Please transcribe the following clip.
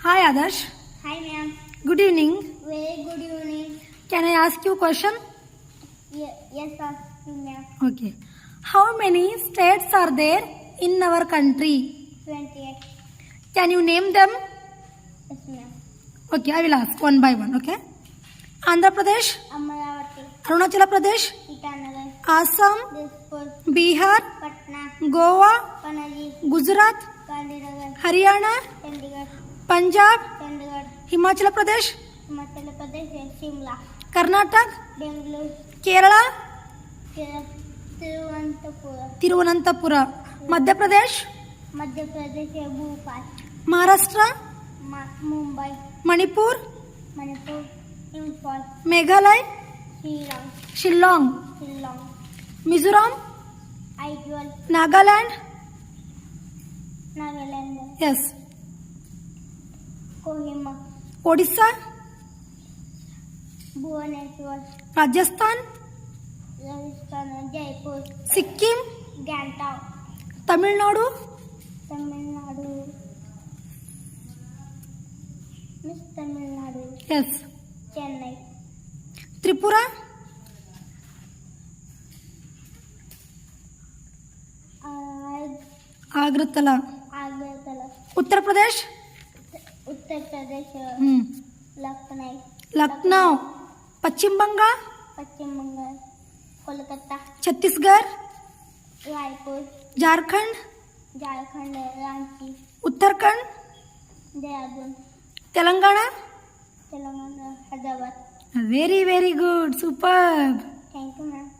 Hi Adarsh. Hi ma'am. Good evening. Very good evening. Can I ask you a question? Yes ma'am. Okay. How many states are there in our country? 28. Can you name them? Yes ma'am. Okay, I will ask one by one. Okay. Andhra Pradesh, Amaravati. Arunachal Pradesh, Itanagar. Assam, Dispur. Bihar, Patna. Goa, Panaji. Gujarat, Gandhinagar. Haryana, Chandigarh. Punjab, Chandigarh. Himachal Pradesh, Himachal Pradesh. Shimla. Karnataka, Bangalore. Kerala, Tiruvananthapuram. Tiruvananthapuram, Madhya Pradesh, Madhya Pradesh. Bhopal. Maharashtra, Mumbai. Manipur, Manipur. Imphal. Meghalaya, Shillong. Shillong, Mizoram, Aizawl. Nagaland, Nagaland. yes, Kohima. Odisha, Bhubaneswar. Rajasthan, Rajasthan. Jaipur. Sikkim, Gangtok. Tamil Nadu, Tamil Nadu. Miss Tamil Nadu. yes, Chennai. Tripura, Agratala, Agartala. Uttar Pradesh, Uttar Pradesh. Lucknow. Lucknow, Pachim Bengal, Paschim Bengal. Kolkata. Chhattisgarh, Raipur. Jharkhand, Jharkhand. Ranchi. Uttarakhand, Dehradun. Telangana. Telangana. Hyderabad. Very, very good, superb. Thank you ma'am.